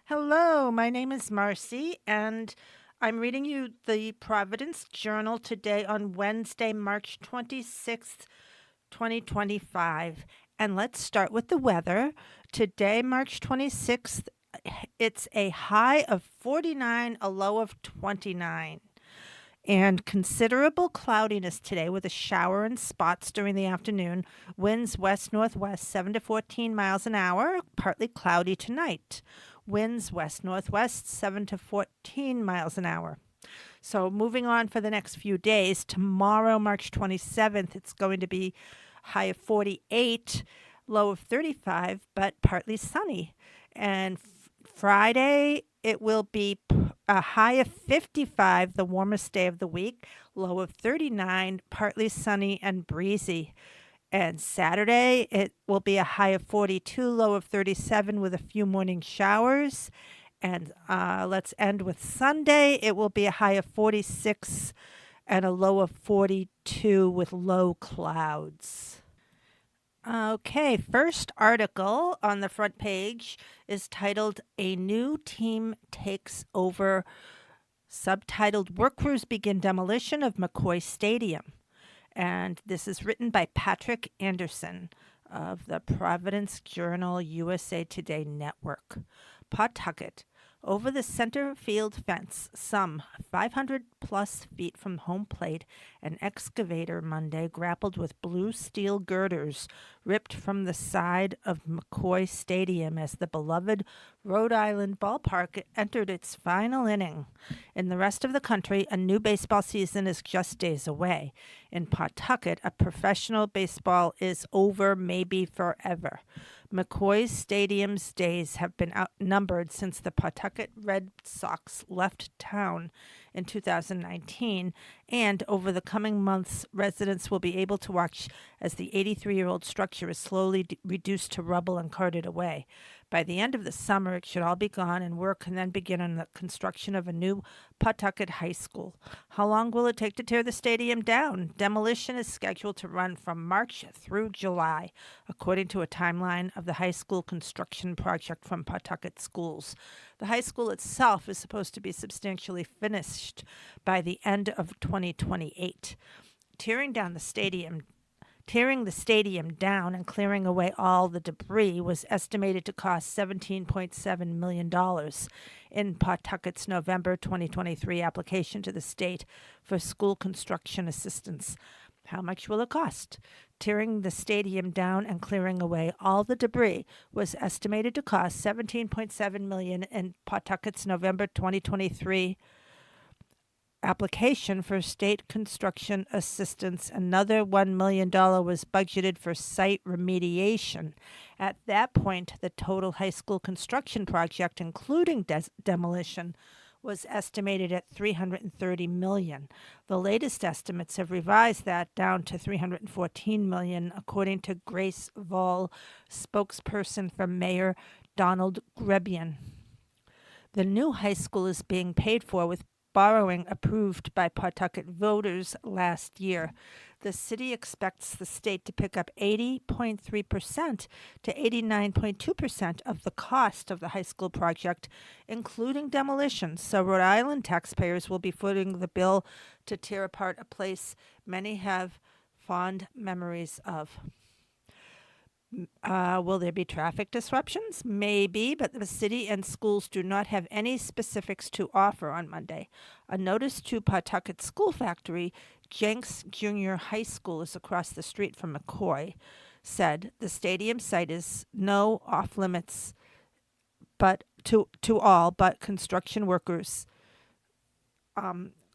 Hello, my name is Marcy, and I'm reading you the Providence Journal today on Wednesday, March 26th, 2025. And let's start with the weather. Today, March 26th, it's a high of 49, a low of 29. And considerable cloudiness today with a shower and spots during the afternoon. Winds west northwest 7 to 14 miles an hour, partly cloudy tonight. Winds west northwest 7 to 14 miles an hour. So, moving on for the next few days, tomorrow, March 27th, it's going to be high of 48, low of 35, but partly sunny. And Friday, it will be a high of 55, the warmest day of the week, low of 39, partly sunny and breezy. And Saturday, it will be a high of 42, low of 37 with a few morning showers. And let's end with Sunday. It will be a high of 46 and a low of 42 with low clouds. Okay, first article on the front page is titled A New Team Takes Over, subtitled Work Crews Begin Demolition of McCoy Stadium. And this is written by Patrick Anderson of the Providence Journal USA Today Network. Pawtucket. Over the center field fence, some 500 plus feet from home plate, an excavator Monday grappled with blue steel girders ripped from the side of McCoy Stadium as the beloved Rhode Island ballpark entered its final inning. In the rest of the country, a new baseball season is just days away. In Pawtucket, a professional baseball is over, maybe forever. McCoy Stadium's days have been outnumbered since the Pawtucket Red Sox left town in 2019, and over the coming months, residents will be able to watch as the 83-year-old structure is slowly reduced to rubble and carted away. By the end of the summer, it should all be gone, and work can then begin on the construction of a new Pawtucket High School. How long will it take to tear the stadium down? Demolition is scheduled to run from March through July, according to a timeline of the high school construction project from Pawtucket Schools. The high school itself is supposed to be substantially finished by the end of 2028. Tearing the stadium down and clearing away all the debris was estimated to cost $17.7 million in Pawtucket's November 2023 application to the state for school construction assistance. How much will it cost? Tearing the stadium down and clearing away all the debris was estimated to cost $17.7 million in Pawtucket's November 2023 application for state construction assistance. Another $1 million was budgeted for site remediation. At that point, the total high school construction project, including demolition, was estimated at $330 million. The latest estimates have revised that down to $314 million, according to Grace Vall, spokesperson for Mayor Donald Grebian. The new high school is being paid for with borrowing approved by Pawtucket voters last year. The city expects the state to pick up 80.3% to 89.2% of the cost of the high school project, including demolition. So Rhode Island taxpayers will be footing the bill to tear apart a place many have fond memories of. Will there be traffic disruptions? Maybe, but the city and schools do not have any specifics to offer on Monday. A notice to Pawtucket School Factory, Jenks Junior High School is across the street from McCoy, said the stadium site is no off limits but to all but construction workers.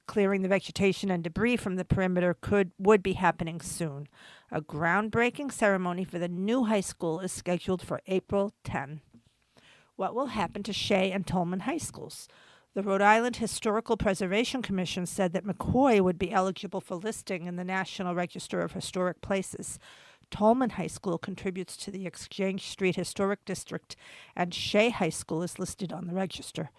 Clearing the vegetation and debris from the perimeter would be happening soon. A groundbreaking ceremony for the new high school is scheduled for April 10. What will happen to Shea and Tolman high schools? The Rhode Island Historical Preservation Commission said that McCoy would be eligible for listing in the National Register of Historic Places. Tolman High School contributes to the Exchange Street Historic District, and Shea High School is listed on the register.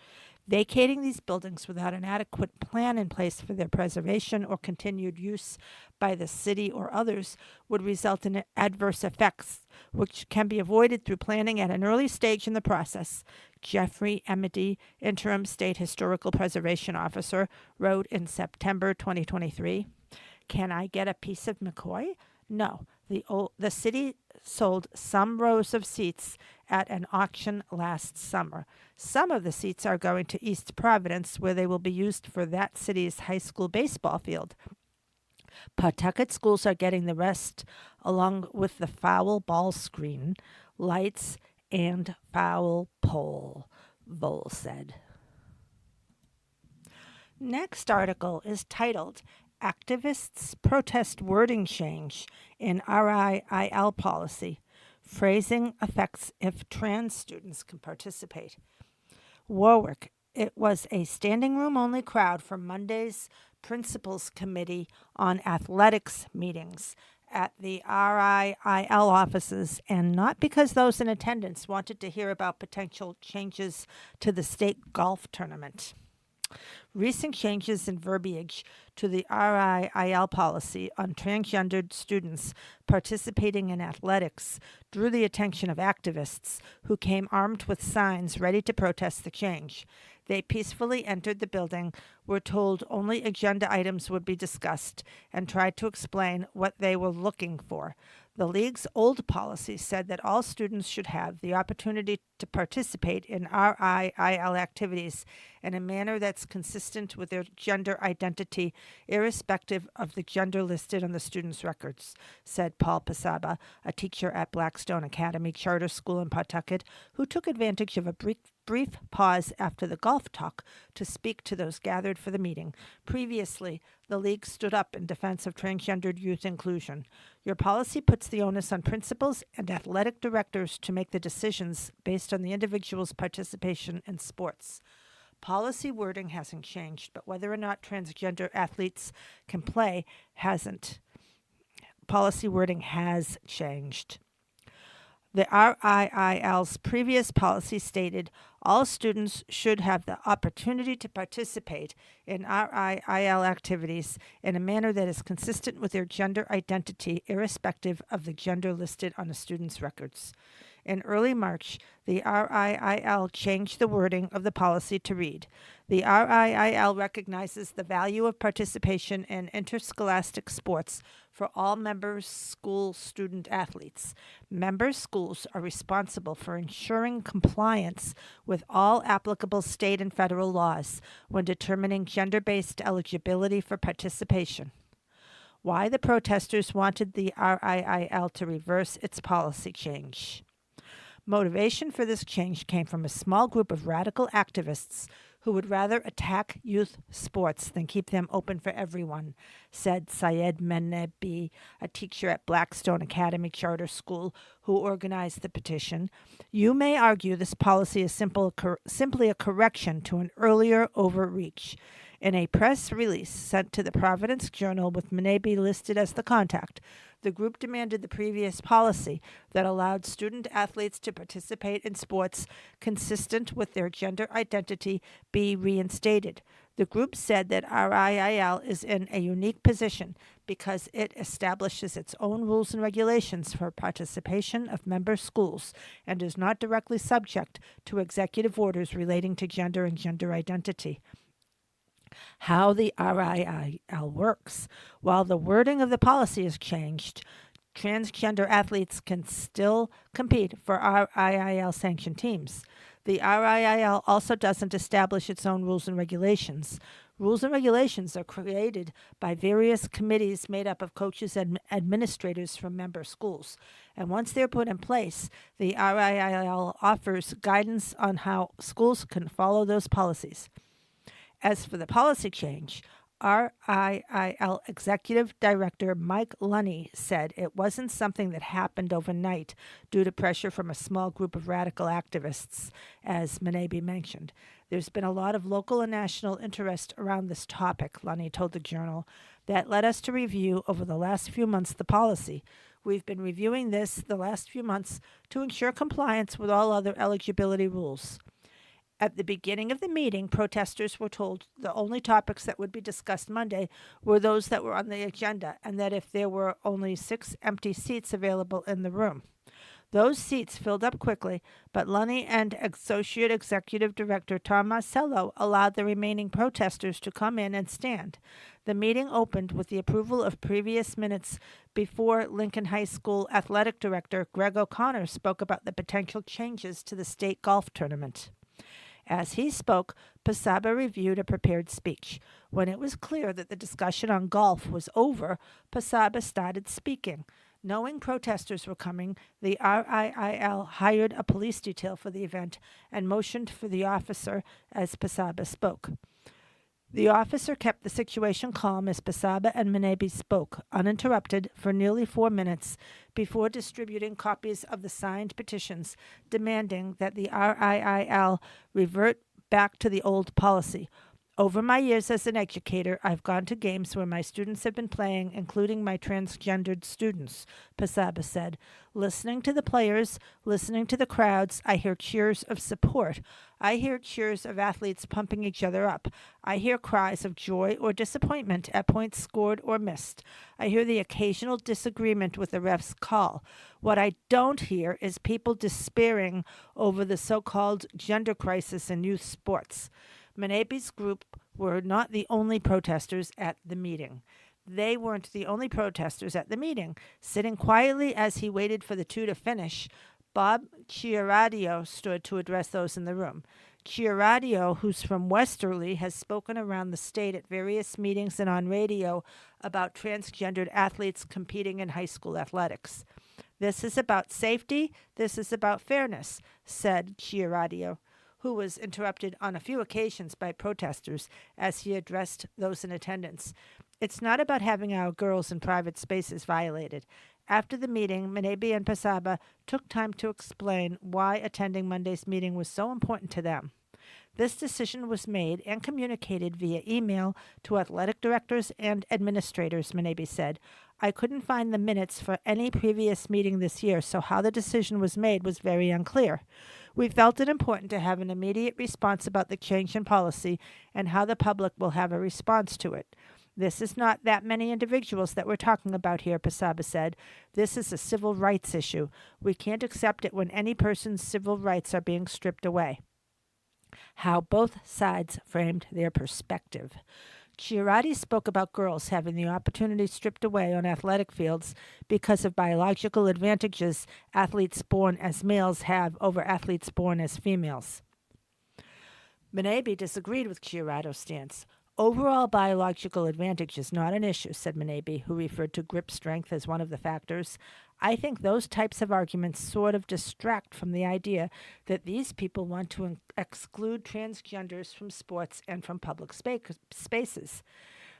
Vacating these buildings without an adequate plan in place for their preservation or continued use by the city or others would result in adverse effects, which can be avoided through planning at an early stage in the process. Jeffrey Emedy, Interim State Historical Preservation Officer, wrote in September 2023, "Can I get a piece of McCoy? No. The city sold some rows of seats at an auction last summer. Some of the seats are going to East Providence, where they will be used for that city's high school baseball field. Pawtucket schools are getting the rest, along with the foul ball screen, lights, and foul pole," Vole said. Next article is titled "Activists Protest Wording Change in RIIL Policy. Phrasing Affects If Trans Students Can Participate." Warwick. It was a standing room only crowd for Monday's Principals Committee on Athletics meetings at the RIIL offices, and not because those in attendance wanted to hear about potential changes to the state golf tournament. Recent changes in verbiage to the RIIL policy on transgendered students participating in athletics drew the attention of activists who came armed with signs ready to protest the change. They peacefully entered the building, were told only agenda items would be discussed, and tried to explain what they were looking for. The league's old policy said that all students should have the opportunity to participate in RIIL activities in a manner that's consistent with their gender identity, irrespective of the gender listed on the students' records, said Paul Pasaba, a teacher at Blackstone Academy Charter School in Pawtucket, who took advantage of a brief pause after the golf talk to speak to those gathered for the meeting. Previously, the league stood up in defense of transgendered youth inclusion. "Your policy puts the onus on principals and athletic directors to make the decisions based on the individual's participation in sports. Policy wording hasn't changed, but whether or not transgender athletes can play hasn't. Policy wording has changed." The RIIL's previous policy stated all students should have the opportunity to participate in RIIL activities in a manner that is consistent with their gender identity, irrespective of the gender listed on a student's records. In early March, the RIIL changed the wording of the policy to read, "The RIIL recognizes the value of participation in interscholastic sports for all member school student athletes. Member schools are responsible for ensuring compliance with all applicable state and federal laws when determining gender-based eligibility for participation." Why the protesters wanted the RIIL to reverse its policy change. Motivation for this change came from a small group of radical activists who would rather attack youth sports than keep them open for everyone, said Syed Menebi, a teacher at Blackstone Academy Charter School who organized the petition. "You may argue this policy is simply a correction to an earlier overreach." In a press release sent to the Providence Journal with Menebi listed as the contact, the group demanded the previous policy that allowed student athletes to participate in sports consistent with their gender identity be reinstated. The group said that RIIL is in a unique position because it establishes its own rules and regulations for participation of member schools and is not directly subject to executive orders relating to gender and gender identity. How the RIIL works. While the wording of the policy has changed, transgender athletes can still compete for RIIL sanctioned teams. The RIIL also doesn't establish its own rules and regulations. Rules and regulations are created by various committees made up of coaches and administrators from member schools. And once they're put in place, the RIIL offers guidance on how schools can follow those policies. As for the policy change, RIIL Executive Director Mike Lunny said it wasn't something that happened overnight due to pressure from a small group of radical activists, as Menebi mentioned. There's been a lot of local and national interest around this topic, Lunny told the Journal. That led us to review over the last few months the policy. We've been reviewing this the last few months to ensure compliance with all other eligibility rules. At the beginning of the meeting, protesters were told the only topics that would be discussed Monday were those that were on the agenda, and that if there were only 6 empty seats available in the room. Those seats filled up quickly, but Lunny and Associate Executive Director Tom Marcello allowed the remaining protesters to come in and stand. The meeting opened with the approval of previous minutes before Lincoln High School Athletic Director Greg O'Connor spoke about the potential changes to the state golf tournament. As he spoke, Pasaba reviewed a prepared speech. When it was clear that the discussion on golf was over, Pasaba started speaking. Knowing protesters were coming, the RIIL hired a police detail for the event and motioned for the officer as Pasaba spoke. The officer kept the situation calm as Pasaba and Menebi spoke, uninterrupted, for nearly 4 minutes before distributing copies of the signed petitions demanding that the RIIL revert back to the old policy. Over my years as an educator, I've gone to games where my students have been playing, including my transgendered students, Pasaba said. Listening to the players, listening to the crowds, I hear cheers of support. I hear cheers of athletes pumping each other up. I hear cries of joy or disappointment at points scored or missed. I hear the occasional disagreement with the ref's call. What I don't hear is people despairing over the so-called gender crisis in youth sports. Menebi's group were not the only protesters at the meeting. They weren't the only protesters at the meeting. Sitting quietly as he waited for the two to finish, Bob Chiaradio stood to address those in the room. Chiaradio, who's from Westerly, has spoken around the state at various meetings and on radio about transgendered athletes competing in high school athletics. This is about safety. This is about fairness, said Chiaradio, who was interrupted on a few occasions by protesters as he addressed those in attendance. It's not about having our girls in private spaces violated. After the meeting, Menebi and Pasaba took time to explain why attending Monday's meeting was so important to them. This decision was made and communicated via email to athletic directors and administrators, Menebi said. I couldn't find the minutes for any previous meeting this year, so how the decision was made was very unclear. We felt it important to have an immediate response about the change in policy and how the public will have a response to it. This is not that many individuals that we're talking about here, Pasaba said. This is a civil rights issue. We can't accept it when any person's civil rights are being stripped away. How both sides framed their perspective. Chiarati spoke about girls having the opportunity stripped away on athletic fields because of biological advantages athletes born as males have over athletes born as females. Menebi disagreed with Chiarato's stance. Overall biological advantage is not an issue, said Menebi, who referred to grip strength as one of the factors. I think those types of arguments sort of distract from the idea that these people want to exclude transgenders from sports and from public spaces.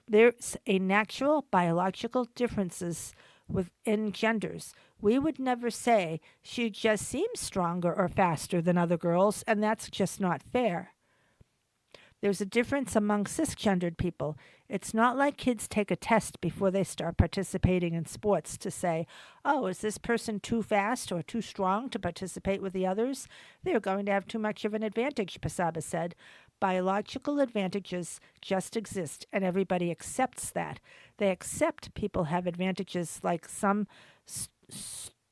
There's a natural biological differences within genders. We would never say she just seems stronger or faster than other girls, and that's just not fair. There's a difference among cisgendered people. It's not like kids take a test before they start participating in sports to say, oh, is this person too fast or too strong to participate with the others? They're going to have too much of an advantage, Pasaba said. Biological advantages just exist, and everybody accepts that. They accept people have advantages, like some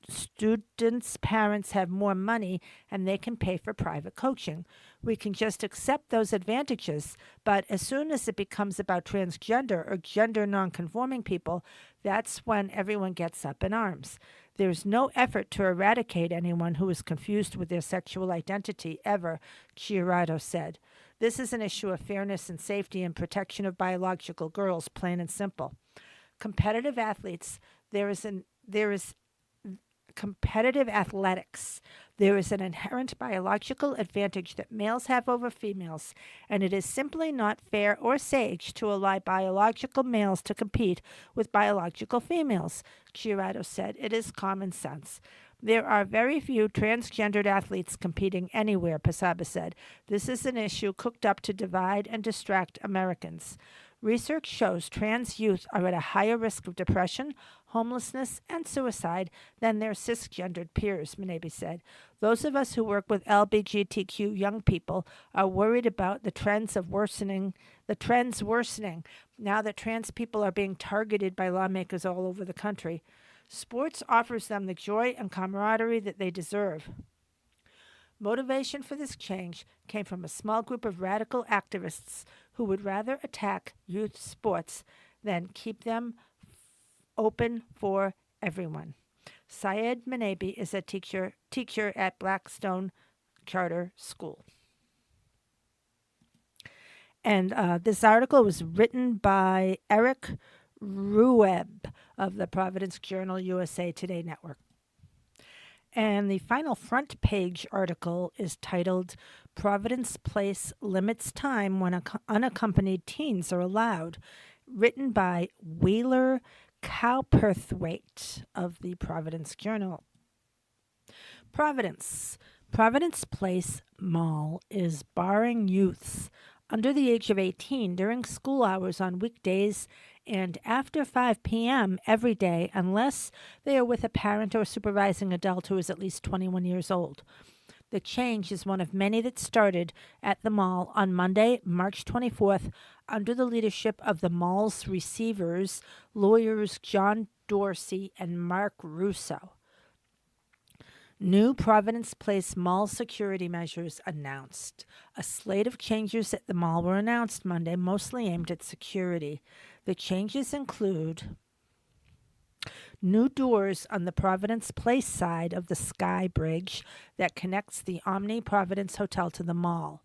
students' parents have more money and they can pay for private coaching. We can just accept those advantages, but as soon as it becomes about transgender or gender nonconforming people, that's when everyone gets up in arms. There's no effort to eradicate anyone who is confused with their sexual identity ever, Chiarato said. This is an issue of fairness and safety and protection of biological girls, plain and simple. Competitive athletes, there is competitive athletics. There is an inherent biological advantage that males have over females, and it is simply not fair or sage to allow biological males to compete with biological females, Chiarato said. It is common sense. There are very few transgendered athletes competing anywhere, Pasaba said. This is an issue cooked up to divide and distract Americans. Research shows trans youth are at a higher risk of depression, homelessness, and suicide than their cisgendered peers, Menabi said. Those of us who work with LGBTQ young people are worried about the trends worsening now that trans people are being targeted by lawmakers all over the country. Sports offers them the joy and camaraderie that they deserve. Motivation for this change came from a small group of radical activists who would rather attack youth sports than keep them open for everyone. Syed Menabi is a teacher at Blackstone Charter School. And this article was written by Eric Rueb of the Providence Journal USA Today Network. And the final front page article is titled Providence Place Limits Time When Unaccompanied Teens Are Allowed, written by Wheeler Cowperthwaite of the Providence Journal. Providence Place Mall is barring youths under the age of 18 during school hours on weekdays and after 5 p.m. every day unless they are with a parent or supervising adult who is at least 21 years old. The change is one of many that started at the mall on Monday, March 24th, under the leadership of the mall's receivers, lawyers John Dorsey and Mark Russo. New Providence Place mall security measures announced. A slate of changes at the mall were announced Monday, mostly aimed at security. The changes include new doors on the Providence Place side of the Sky Bridge that connects the Omni Providence Hotel to the mall.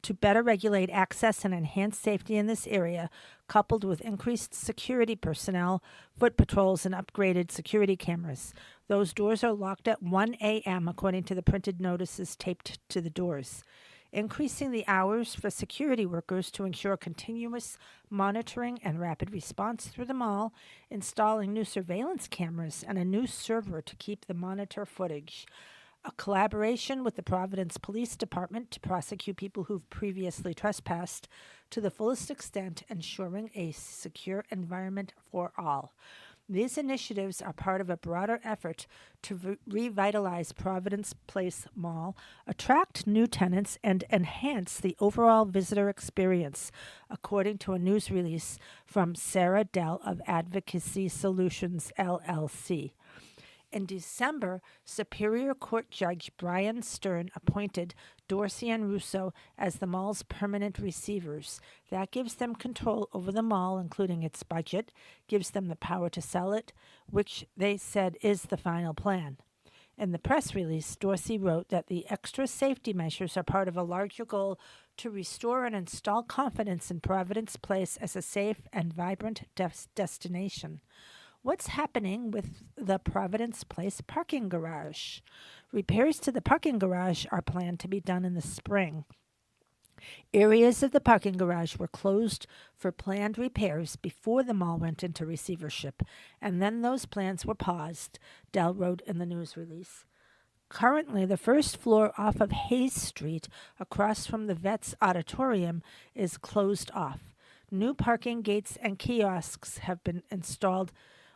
To better regulate access and enhance safety in this area, coupled with increased security personnel, foot patrols, and upgraded security cameras. Those doors are locked at 1 a.m., according to the printed notices taped to the doors. Increasing the hours for security workers to ensure continuous monitoring and rapid response through the mall, installing new surveillance cameras and a new server to keep the monitor footage. A collaboration with the Providence Police Department to prosecute people who've previously trespassed to the fullest extent, ensuring a secure environment for all. These initiatives are part of a broader effort to revitalize Providence Place Mall, attract new tenants, and enhance the overall visitor experience, according to a news release from Sarah Dell of Advocacy Solutions, LLC. In December, Superior Court Judge Brian Stern appointed Dorsey and Russo as the mall's permanent receivers. That gives them control over the mall, including its budget, gives them the power to sell it, which they said is the final plan. In the press release, Dorsey wrote that the extra safety measures are part of a larger goal to restore and install confidence in Providence Place as a safe and vibrant destination. What's happening with the Providence Place parking garage? Repairs to the parking garage are planned to be done in the spring. Areas of the parking garage were closed for planned repairs before the mall went into receivership, and then those plans were paused, Dell wrote in the news release. Currently, the first floor off of Hayes Street, across from the Vets Auditorium, is closed off. New parking gates and kiosks have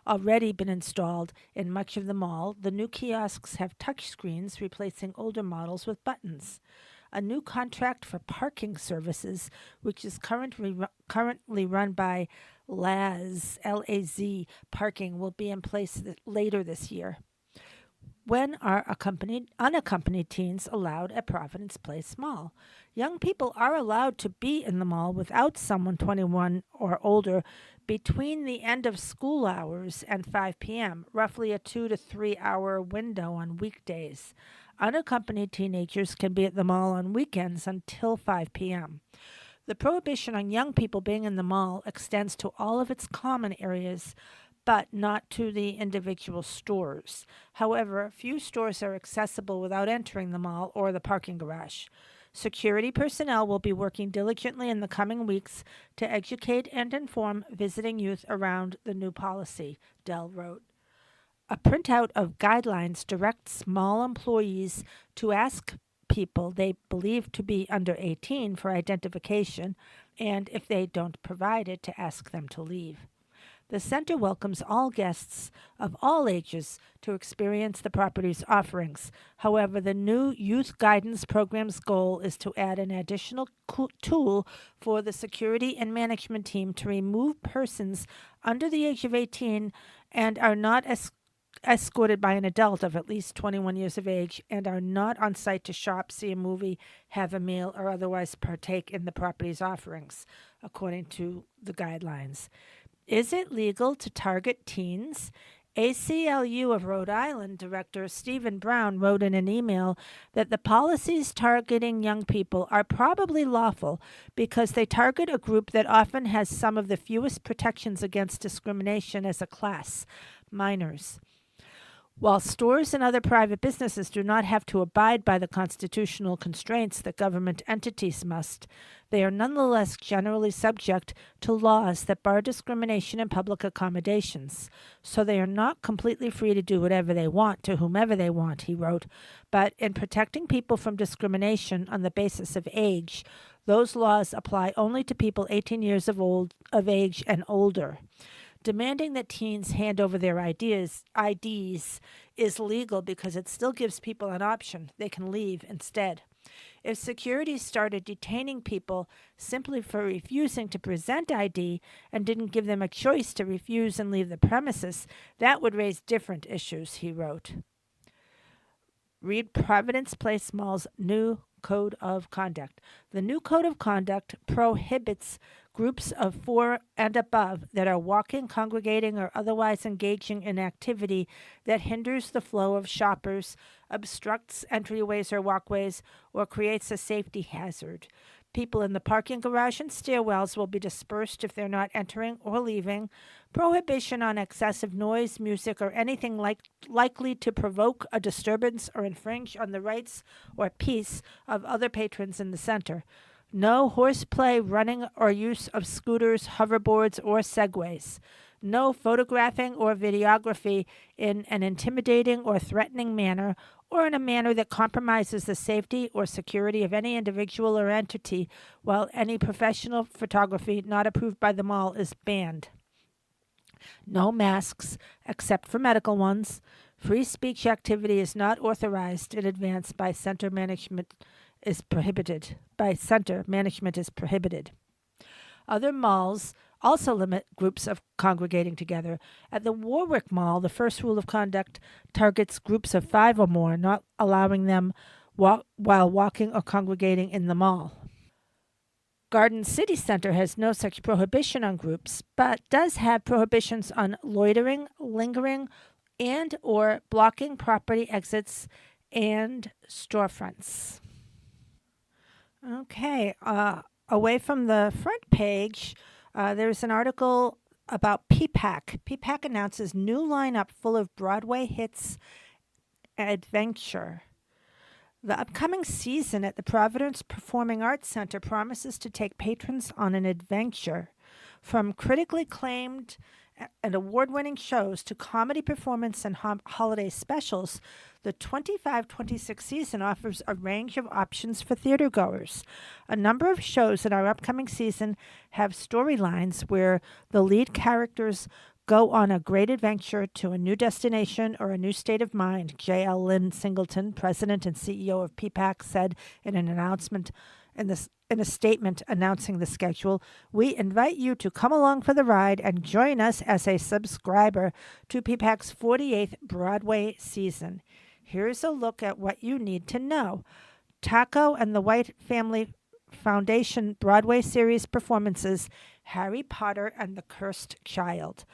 already been installed in much of the mall. The new kiosks have touchscreens, replacing older models with buttons. A new contract for parking services, which is currently run by LAZ Parking, will be in place later this year. When are unaccompanied teens allowed at Providence Place Mall? Young people are allowed to be in the mall without someone 21 or older between the end of school hours and 5 p.m., roughly a 2 to 3 hour window on weekdays. Unaccompanied teenagers can be at the mall on weekends until 5 p.m. The prohibition on young people being in the mall extends to all of its common areas, but not to the individual stores. However, few stores are accessible without entering the mall or the parking garage. Security personnel will be working diligently in the coming weeks to educate and inform visiting youth around the new policy, Dell wrote. A printout of guidelines directs mall employees to ask people they believe to be under 18 for identification, and if they don't provide it, to ask them to leave. The center welcomes all guests of all ages to experience the property's offerings. However, the new youth guidance program's goal is to add an additional tool for the security and management team to remove persons under the age of 18 and are not escorted by an adult of at least 21 years of age and are not on site to shop, see a movie, have a meal, or otherwise partake in the property's offerings, according to the guidelines. Is it legal to target teens? ACLU of Rhode Island Director Stephen Brown wrote in an email that the policies targeting young people are probably lawful because they target a group that often has some of the fewest protections against discrimination as a class: minors. While stores and other private businesses do not have to abide by the constitutional constraints that government entities must, they are nonetheless generally subject to laws that bar discrimination in public accommodations. So they are not completely free to do whatever they want to whomever they want, he wrote. But in protecting people from discrimination on the basis of age, those laws apply only to people 18 years of age and older. Demanding that teens hand over their IDs is legal because it still gives people an option. They can leave instead. If security started detaining people simply for refusing to present ID and didn't give them a choice to refuse and leave the premises, that would raise different issues, he wrote. Read Providence Place Mall's new Code of Conduct. The new Code of Conduct prohibits groups of 4 and above that are walking, congregating, or otherwise engaging in activity that hinders the flow of shoppers, obstructs entryways or walkways, or creates a safety hazard. People in the parking garage and stairwells will be dispersed if they're not entering or leaving. Prohibition on excessive noise, music, or anything likely to provoke a disturbance or infringe on the rights or peace of other patrons in the center. No horseplay, running, or use of scooters, hoverboards, or segways. No photographing or videography in an intimidating or threatening manner or in a manner that compromises the safety or security of any individual or entity, while any professional photography not approved by the mall is banned. No masks, except for medical ones. Free speech activity is not authorized in advance by center management is prohibited. Other malls also limit groups of congregating together. At the Warwick Mall, the first rule of conduct targets groups of 5 or more, not allowing them while walking or congregating in the mall. Garden City Center has no such prohibition on groups, but does have prohibitions on loitering, lingering, and or blocking property exits and storefronts. Okay, away from the front page, there's an article about PPAC. PPAC announces new lineup full of Broadway hits adventure. The upcoming season at the Providence Performing Arts Center promises to take patrons on an adventure. From critically acclaimed and award-winning shows to comedy performance and holiday specials, the 25-26 season offers a range of options for theatergoers. A number of shows in our upcoming season have storylines where the lead characters go on a great adventure to a new destination or a new state of mind, J.L. Lynn Singleton, president and CEO of PPAC, said in an announcement in a statement announcing the schedule. We invite you to come along for the ride and join us as a subscriber to PPAC's 48th Broadway season. Here's a look at what you need to know. Taco and the White Family Foundation Broadway series performances, Harry Potter and the Cursed Child.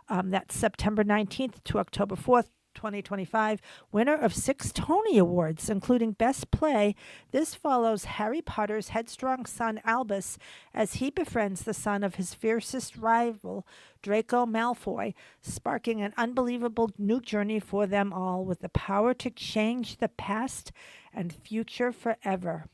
That's September 19th to October 4th, 2025. Winner of 6 Tony Awards, including Best Play. This follows Harry Potter's headstrong son Albus as he befriends the son of his fiercest rival, Draco Malfoy, sparking an unbelievable new journey for them all with the power to change the past and future forever.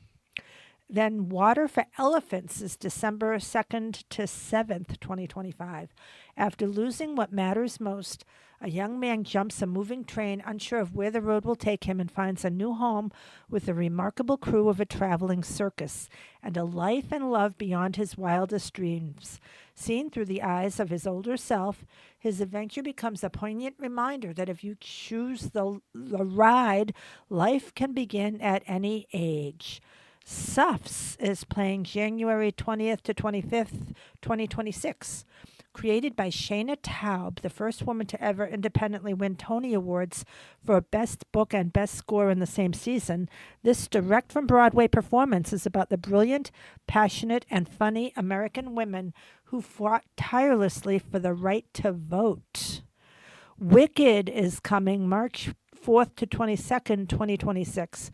Then Water for Elephants is December 2nd to 7th, 2025. After losing what matters most, a young man jumps a moving train, unsure of where the road will take him, and finds a new home with the remarkable crew of a traveling circus and a life and love beyond his wildest dreams. Seen through the eyes of his older self, his adventure becomes a poignant reminder that if you choose the ride, life can begin at any age. Suffs is playing January 20th to 25th, 2026. Created by Shayna Taub, the first woman to ever independently win Tony Awards for Best Book and Best Score in the same season, this direct from Broadway performance is about the brilliant, passionate, and funny American women who fought tirelessly for the right to vote. Wicked is coming March 4th to 22nd, 2026.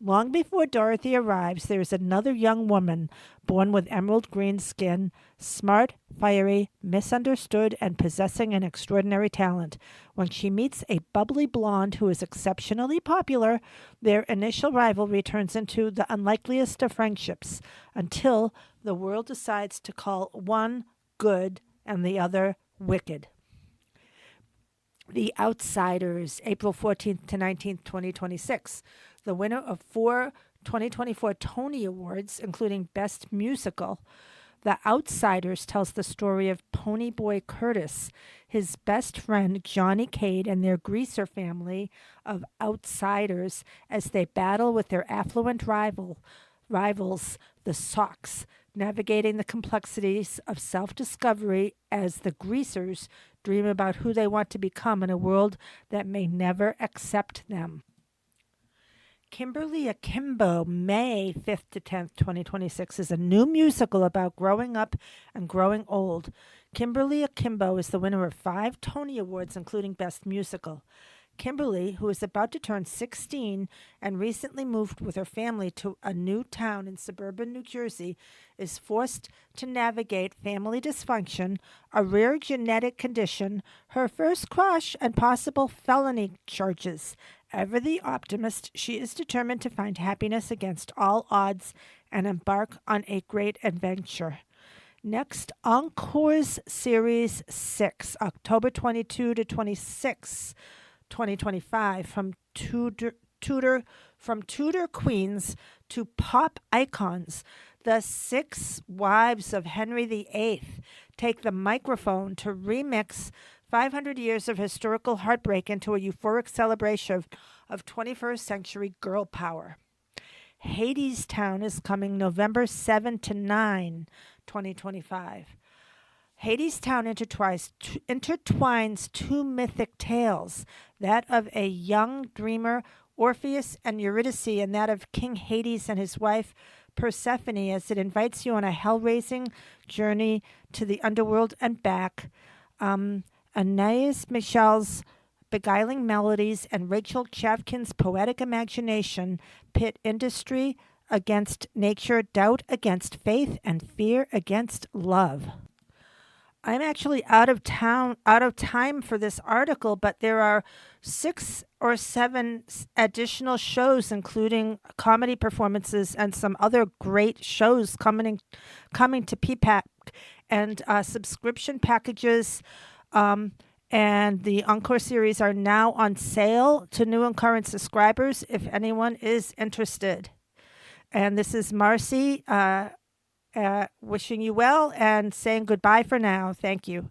Long before Dorothy arrives, there is another young woman born with emerald green skin, smart, fiery, misunderstood, and possessing an extraordinary talent. When she meets a bubbly blonde who is exceptionally popular, their initial rivalry turns into the unlikeliest of friendships until the world decides to call one good and the other wicked. The Outsiders, April 14th to 19th, 2026. The winner of 4 2024 Tony Awards, including Best Musical. The Outsiders tells the story of Ponyboy Curtis, his best friend Johnny Cade, and their greaser family of outsiders as they battle with their affluent rivals, the Sox, navigating the complexities of self-discovery as the greasers dream about who they want to become in a world that may never accept them. Kimberly Akimbo, May 5th to 10th, 2026, is a new musical about growing up and growing old. Kimberly Akimbo is the winner of 5 Tony Awards, including Best Musical. Kimberly, who is about to turn 16 and recently moved with her family to a new town in suburban New Jersey, is forced to navigate family dysfunction, a rare genetic condition, her first crush, and possible felony charges. Ever the optimist, she is determined to find happiness against all odds and embark on a great adventure. Next, Encores Series 6, October 22 to 26, 2025, from Tudor queens to pop icons. The 6 wives of Henry VIII take the microphone to remix 500 years of historical heartbreak into a euphoric celebration of 21st century girl power. Hadestown is coming November 7 to 9, 2025. Hadestown intertwines 2 mythic tales, that of a young dreamer, Orpheus and Eurydice, and that of King Hades and his wife, Persephone, as it invites you on a hell-raising journey to the underworld and back. Anais Michel's beguiling melodies and Rachel Chavkin's poetic imagination pit industry against nature, doubt against faith, and fear against love. I'm actually out of time for this article, but there are 6 or 7 additional shows, including comedy performances and some other great shows coming to PPAC, and subscription packages. And the Encore series are now on sale to new and current subscribers if anyone is interested. And this is Marcy wishing you well and saying goodbye for now. Thank you.